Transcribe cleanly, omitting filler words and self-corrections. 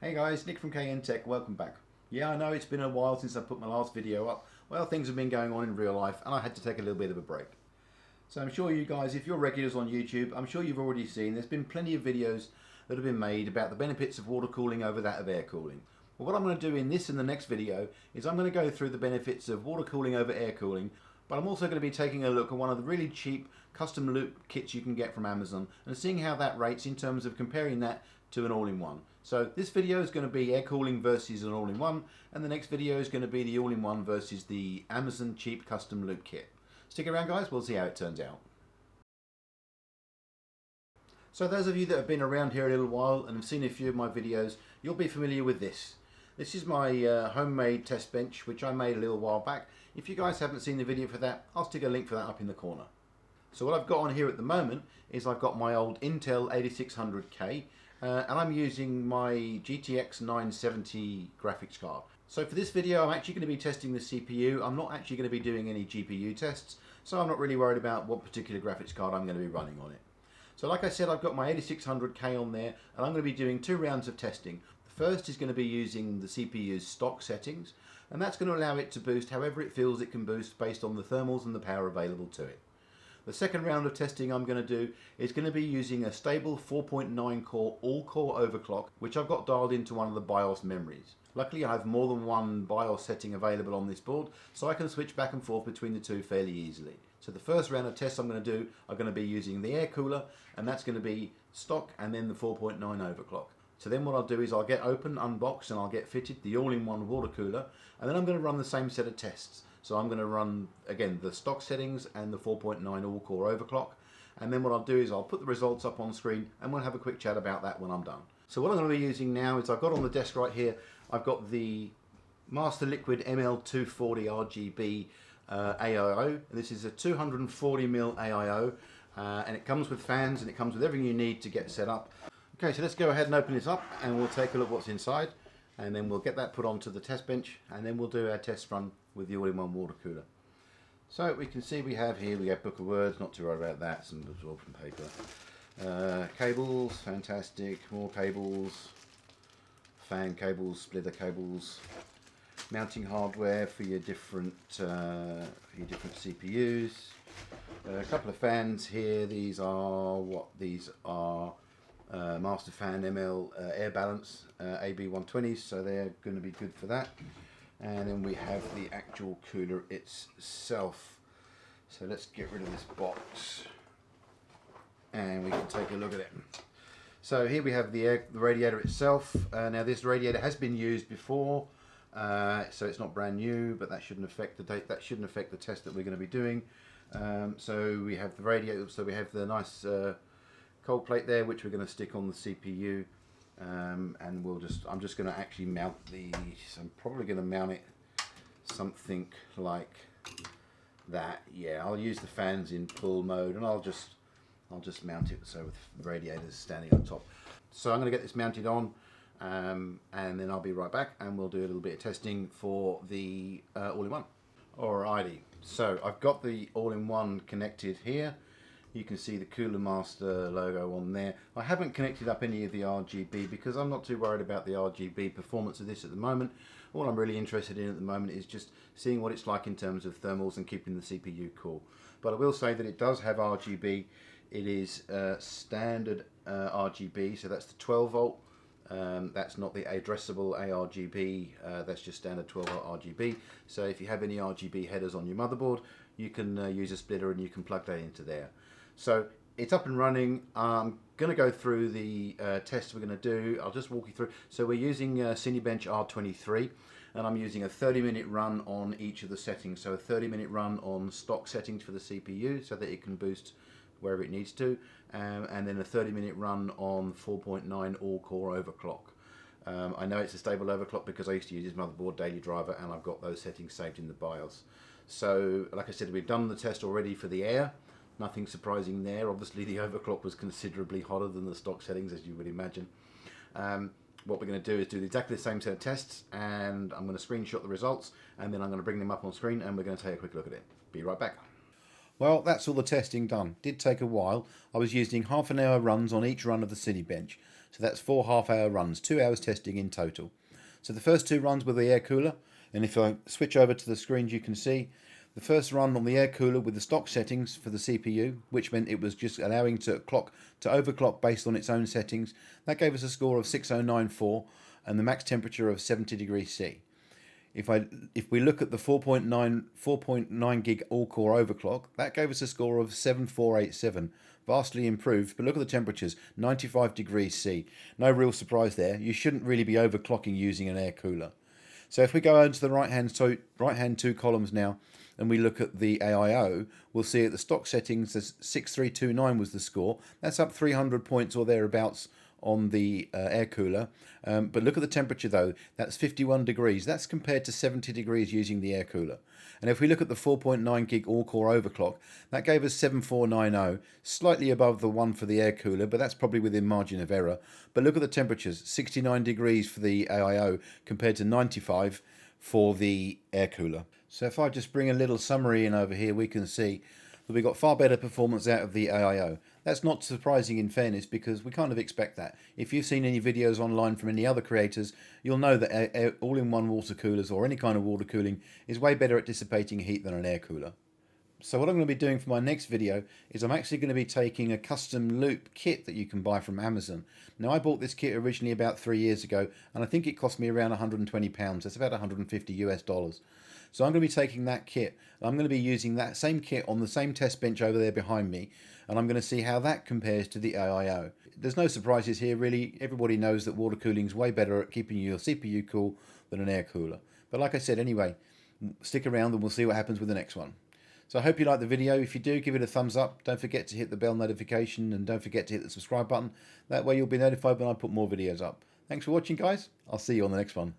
Hey guys, Nick from KN Tech, welcome back. Yeah, I know it's been a while since I put my last video up. Well, things have been going on in real life and I had to take a little bit of a break. So I'm sure you guys, if you're regulars on YouTube, I'm sure you've already seen there's been plenty of videos that have been made about the benefits of water cooling over that of air cooling. Well, what I'm going to do in this and the next video is I'm going to go through the benefits of water cooling over air cooling, but I'm also going to be taking a look at one of the really cheap custom loop kits you can get from Amazon and seeing how that rates in terms of comparing that to an all-in-one. So this video is going to be air cooling versus an all-in-one, and the next video is going to be the all-in-one versus the Amazon cheap custom loop kit. Stick around guys, we'll see how it turns out. So those of you that have been around here a little while and have seen a few of my videos, you'll be familiar with this. This is my homemade test bench, which I made a little while back. If you guys haven't seen the video for that, I'll stick a link for that up in the corner. So what I've got on here at the moment is I've got my old Intel 8600K, and I'm using my GTX 970 graphics card. So for this video I'm actually going to be testing the CPU. I'm not actually going to be doing any GPU tests, so I'm not really worried about what particular graphics card I'm going to be running on it. So like I said, I've got my 8600K on there and I'm going to be doing 2 rounds of testing. The first is going to be using the CPU's stock settings, and that's going to allow it to boost however it feels it can boost based on the thermals and the power available to it. The second round of testing I'm going to do is going to be using a stable 4.9 core all-core overclock, which I've got dialed into one of the BIOS memories. Luckily I have more than one BIOS setting available on this board, so I can switch back and forth between the two fairly easily. So the first round of tests I'm going to do are going to be using the air cooler, and that's going to be stock and then the 4.9 overclock. So then what I'll do is I'll get open, unbox, and I'll get fitted the all-in-one water cooler, and then I'm going to run the same set of tests. So I'm going to run, again, the stock settings and the 4.9 all-core overclock. And then what I'll do is I'll put the results up on screen and we'll have a quick chat about that when I'm done. So what I'm going to be using now is I've got on the desk right here, I've got the Master Liquid ML240 RGB AIO. And this is a 240mm AIO, and it comes with fans and it comes with everything you need to get set up. Okay, so let's go ahead and open this up and we'll take a look what's inside. And then we'll get that put onto the test bench, and then we'll do our test run with the all-in-one water cooler. So we can see we have book of words, not too worried about that, some absorption paper. Cables, fantastic, more cables, fan cables, splitter cables, mounting hardware for your different CPUs. A couple of fans here, these are Master Fan ML Air Balance AB120s, so they're going to be good for that. And then we have the actual cooler itself. So let's get rid of this box and we can take a look at it. So here we have the radiator itself. Now this radiator has been used before, so it's not brand new, but that shouldn't affect the date. That shouldn't affect the test that we're going to be doing. So we have the radiator. So we have the nice cold plate there, which we're going to stick on the CPU, and I'm just going to actually mount these. I'm probably going to mount it something like that. Yeah, I'll use the fans in pull mode, and I'll just mount it so with the radiators standing on top. So I'm going to get this mounted on, and then I'll be right back, and we'll do a little bit of testing for the all-in-one. Alrighty, so I've got the all-in-one connected here. You can see the Cooler Master logo on there. I haven't connected up any of the RGB because I'm not too worried about the RGB performance of this at the moment. All I'm really interested in at the moment is just seeing what it's like in terms of thermals and keeping the CPU cool. But I will say that it does have RGB. It is standard RGB, so that's the 12 volt. That's not the addressable ARGB, that's just standard 12 volt RGB. So if you have any RGB headers on your motherboard, you can use a splitter and you can plug that into there. So it's up and running. I'm going to go through the tests we're going to do. I'll just walk you through. So we're using Cinebench R23, and I'm using a 30-minute run on each of the settings. So a 30-minute run on stock settings for the CPU so that it can boost wherever it needs to, and then a 30-minute run on 4.9 all-core overclock. I know it's a stable overclock because I used to use this motherboard daily driver, and I've got those settings saved in the BIOS. So like I said, we've done the test already for the air. Nothing surprising there. Obviously the overclock was considerably hotter than the stock settings, as you would imagine. What we're going to do is do exactly the same set of tests, and I'm going to screenshot the results, and then I'm going to bring them up on screen and we're going to take a quick look at it. Be right back. Well, that's all the testing done. Did take a while. I was using half an hour runs on each run of the Cinebench. So that's 4 half-hour runs, 2 hours testing in total. So the first 2 runs with the air cooler, and if I switch over to the screens, you can see the first run on the air cooler with the stock settings for the CPU, which meant it was just allowing to overclock based on its own settings. That gave us a score of 6094 and the max temperature of 70 degrees C. If we look at the 4.9 gig all-core overclock, that gave us a score of 7487, vastly improved. But look at the temperatures, 95 degrees C. No real surprise there. You shouldn't really be overclocking using an air cooler. So if we go over to the right-hand 2 columns now, and we look at the AIO, we'll see at the stock settings, 6329 was the score. That's up 300 points or thereabouts on the air cooler. But look at the temperature though, that's 51 degrees. That's compared to 70 degrees using the air cooler. And if we look at the 4.9 gig all-core overclock, that gave us 7490, slightly above the one for the air cooler, but that's probably within margin of error. But look at the temperatures, 69 degrees for the AIO compared to 95 for the air cooler. So if I just bring a little summary in over here, we can see that we got far better performance out of the AIO. That's not surprising in fairness, because we kind of expect that. If you've seen any videos online from any other creators, you'll know that all-in-one water coolers or any kind of water cooling is way better at dissipating heat than an air cooler. So what I'm going to be doing for my next video is I'm actually going to be taking a custom loop kit that you can buy from Amazon. Now, I bought this kit originally about 3 years ago, and I think it cost me around £120. That's about 150 US dollars. So I'm going to be taking that kit, and I'm going to be using that same kit on the same test bench over there behind me, and I'm going to see how that compares to the AIO. There's no surprises here really. Everybody knows that water cooling is way better at keeping your CPU cool than an air cooler. But like I said, anyway, stick around and we'll see what happens with the next one. So I hope you liked the video. If you do, give it a thumbs up. Don't forget to hit the bell notification, and don't forget to hit the subscribe button. That way you'll be notified when I put more videos up. Thanks for watching, guys. I'll see you on the next one.